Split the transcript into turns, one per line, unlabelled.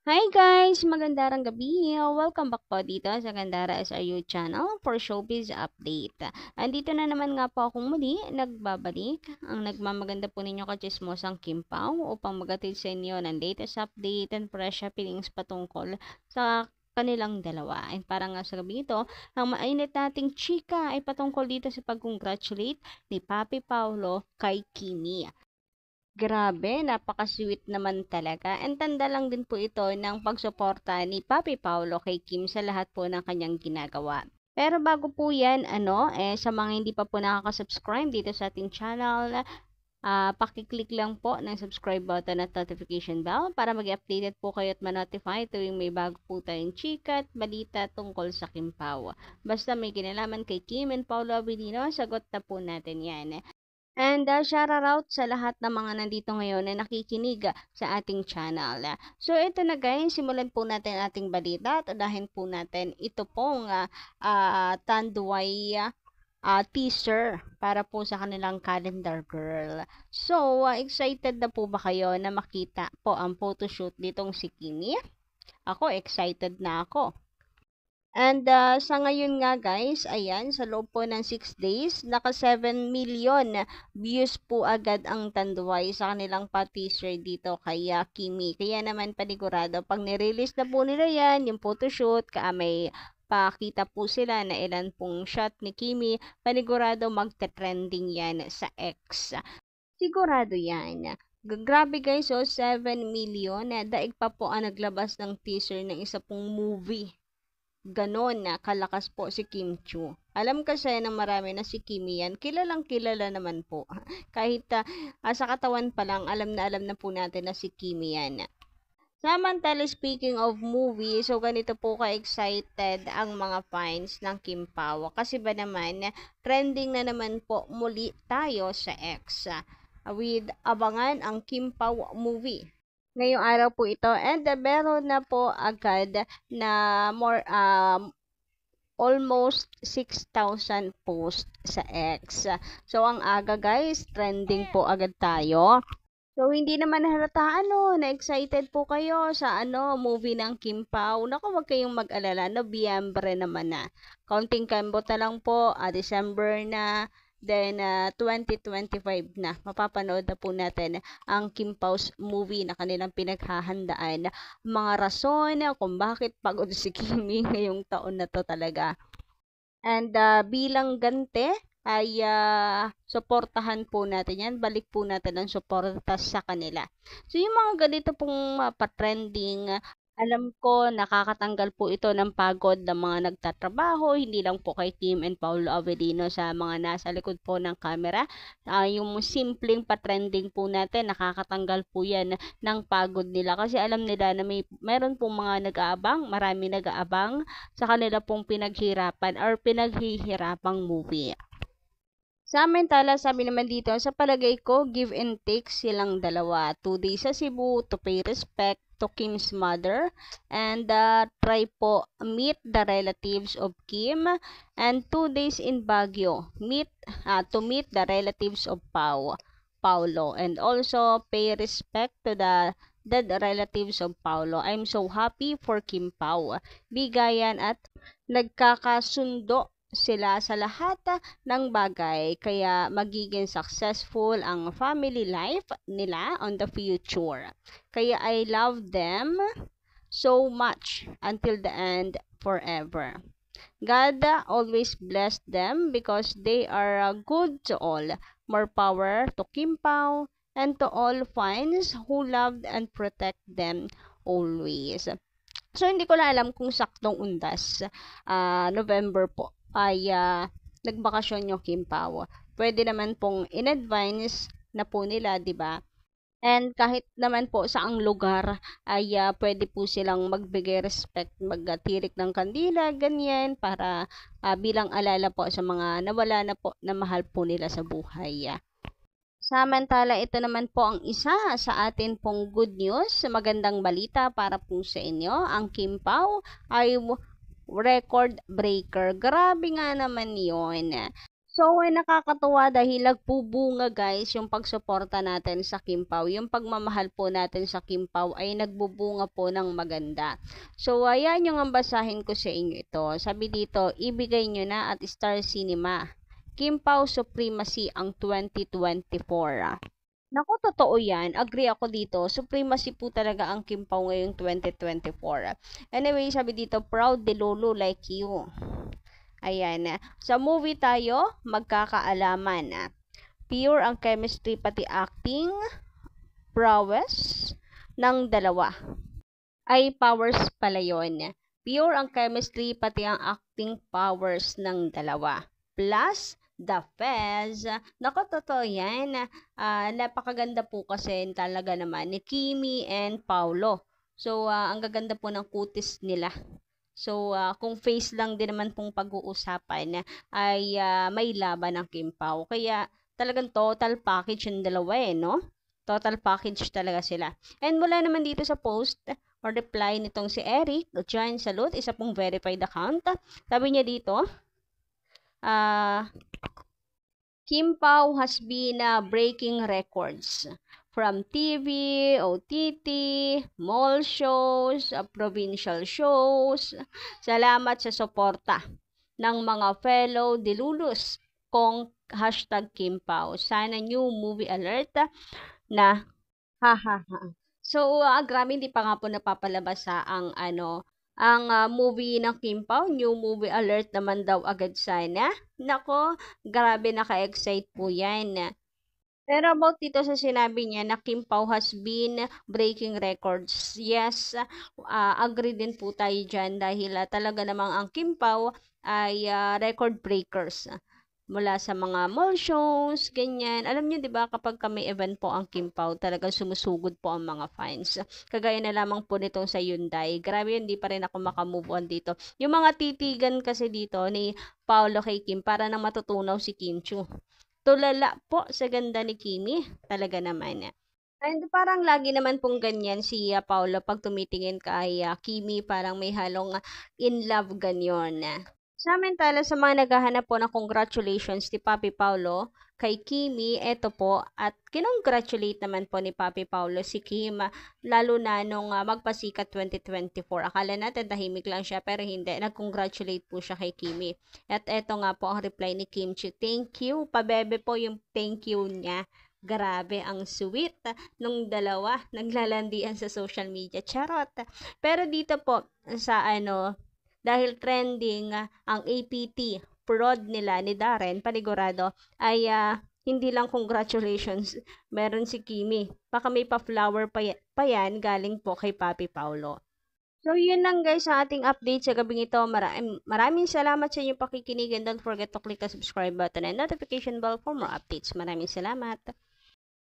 Hi guys! Magandang gabi! Welcome back po dito sa Gandara SRU channel for Showbiz Update. Andito na naman nga po akong muli, nagbabalik ang nagmamaganda po ninyo kachismosang Kim Pao upang magatid sa inyo ng latest update and fresh happenings patungkol sa kanilang dalawa. And para nga sa gabi ito, ang mainit nating chika ay patungkol dito sa pag-congratulate ni Papi Paulo kay Kimi. Grabe, napaka-sweet naman talaga. And tanda lang din po ito ng pagsuporta ni Papi Paulo kay Kim sa lahat po ng kanyang ginagawa. Pero bago po yan, sa mga hindi pa po nakaka-subscribe dito sa ating channel, pakiclick lang po ng subscribe button at notification bell para mag-updated po kayo at ma-notify tuwing may bago po tayong chika at balita tungkol sa Kim Pao. Basta may kinalaman kay Kim and Paulo Abilino, sagot na po natin yan. And shoutout sa lahat ng mga nandito ngayon na nakikinig sa ating channel. So ito na guys, simulan po natin ating balita at unahin po natin ito pong Tanduay teaser para po sa kanilang calendar girl. So excited na po ba kayo na makita po ang photoshoot nitong si Kimi? Ako excited na ako. And sa ngayon nga guys, ayan, sa loob po ng 6 days, naka 7 million views po agad ang Tanduay sa kanilang pa-teaser dito kay Kimi. Kaya naman panigurado, pag nirelease na po nila yan, yung photoshoot, may pakita po sila na ilan pong shot ni Kimi, panigurado magte-trending yan sa X. Sigurado yan. Grabe guys, 7 million. Daig pa po ang naglabas ng teaser ng isa pong movie. Ganon na kalakas po si Kim Chu. Alam kasi ng marami na si Kimi yan, kilalang kilala naman po. Kahit sa katawan pa lang, alam na po natin na si Kimi yan. Samantala, speaking of movie, so ganito po ka-excited ang mga fans ng Kim Pao. Kasi ba naman, trending na naman po muli tayo sa X with abangan ang Kim Pao movie ngayong araw po ito, and meron na po agad na almost 6,000 post sa X. So ang aga guys, trending po agad tayo. So hindi naman halata na excited po kayo sa movie ng Kim Pao. Naku, wag kayong mag-alala, Nobyembre naman na. Counting kambot na lang po, December na. Then, 2025 na, mapapanood na po natin ang Kim Pao's movie na kanilang pinaghahandaan. Mga rason kung bakit pagod si Kimi ngayong taon na to talaga. And bilang gante, ay suportahan po natin yan. Balik po natin ang suporta sa kanila. So, yung mga ganito pong pa-trending, alam ko, nakakatanggal po ito ng pagod ng mga nagtatrabaho, hindi lang po kay Kim and Paulo Avelino sa mga nasa likod po ng camera. Yung simpleng pa-trending po natin, nakakatanggal po yan ng pagod nila. Kasi alam nila na meron pong mga nag-aabang, marami nag-aabang sa kanila pong pinaghirapan or pinaghihirapang movie. Samantala, sabi naman dito, sa palagay ko, give and take silang dalawa. 2 days sa Cebu to pay respect to Kim's mother and try po meet the relatives of Kim, and 2 days in Baguio to meet the relatives of Paulo, and also pay respect to the dead relatives of Paulo. I'm so happy for Kim Pao. Bigayan at nagkakasundo sila sa lahat ng bagay, kaya magiging successful ang family life nila on the future. Kaya I love them so much until the end, forever. God always bless them because they are good to all. More power to Kim Pao and to all fans who loved and protect them always. So, hindi ko na alam kung saktong undas, November po, ay nagbakasyon yung Kim Pao. Pwede naman pong in-advance na po nila, di ba? And kahit naman po sa ang lugar ay pwede po silang magbigay respect, magtirik ng kandila, ganyan, para bilang alala po sa mga nawala na po na mahal po nila sa buhay. Samantala, ito naman po ang isa sa atin pong good news, magandang balita para po sa inyo. Ang Kim Pao ay record breaker. Grabe nga naman yun. So, nakakatuwa dahil nagbubunga guys yung pagsuporta natin sa Kim Pao. Yung pagmamahal po natin sa Kim Pao ay nagbubunga po ng maganda. So, ayan yung ang basahin ko sa inyo ito. Sabi dito, ibigay nyo na at Star Cinema. Kim Pao Supremacy ang 2024. Naku, totoo yan. Agree ako dito. Supremacy po talaga ang Kim Pao ngayong 2024. Anyway, sabi dito, proud de Lolo like you. Ayan. Sa movie tayo, magkakaalaman. Pure ang chemistry pati acting prowess ng dalawa. Ay powers pala yun. Pure ang chemistry pati ang acting powers ng dalawa. Plus, the Fez. Naku, totoo yan. Napakaganda po kasi talaga naman ni Kimi and Paulo. So, ang gaganda po ng kutis nila. So, kung face lang din naman pong pag-uusapan ay may laban ng Kim Pao. Kaya talagang total package yung dalawa no? Total package talaga sila. And mula naman dito sa post or reply nitong si Eric, John Salud, isa pong verified account. Sabi niya dito, Kim Pao has been breaking records. From TV, OTT, mall shows, provincial shows. Salamat sa suporta ng mga fellow Dilulus kong hashtag Kim Pao. Sana new movie alert na hahaha. So, grabe hindi pa nga po napapalabas ang movie ng Kim Pao, new movie alert naman daw agad sana. Nako, grabe naka-excite po yan. Pero about dito sa sinabi niya na Kim Pao has been breaking records. Yes, agree din po tayo dyan dahil talaga namang ang Kim Pao ay record breakers. Mula sa mga mall shows, ganyan. Alam niyo 'di ba kapag may event po ang Kim Pao, talagang sumusugod po ang mga fans. Kagaya na lamang po nitong sa Hyundai. Grabe, hindi pa rin ako makamove on dito. Yung mga titigan kasi dito ni Paolo kay Kim para nang matutunaw si Kim Chu. Tulala po sa ganda ni Kimi. Talaga naman. And parang lagi naman pong ganyan si Paolo pag tumitingin kay Kimi, parang may halong in love ganyan. Samantala sa mga naghahanap po ng congratulations ni Papi Paulo kay Kimi, eto po, at kinongratulate naman po ni Papi Paulo si Kim, lalo na nung magpasikat 2024. Akala natin tahimik lang siya, pero hindi. Nag-congratulate po siya kay Kimi. At eto nga po ang reply ni Kim Chiu. Thank you. Pabebe po yung thank you niya. Grabe, ang sweet nung dalawa. Naglalandian sa social media. Charot. Pero dito po, sa dahil trending ang APT prod nila ni Darren Panigurado ay hindi lang congratulations, meron si Kimi. Baka may pa-flower pa yan galing po kay Papi Paulo. So yun lang guys sa ating update sa gabing ito. Maraming salamat sa inyong pakikinig and don't forget to click the subscribe button and notification bell for more updates. Maraming salamat.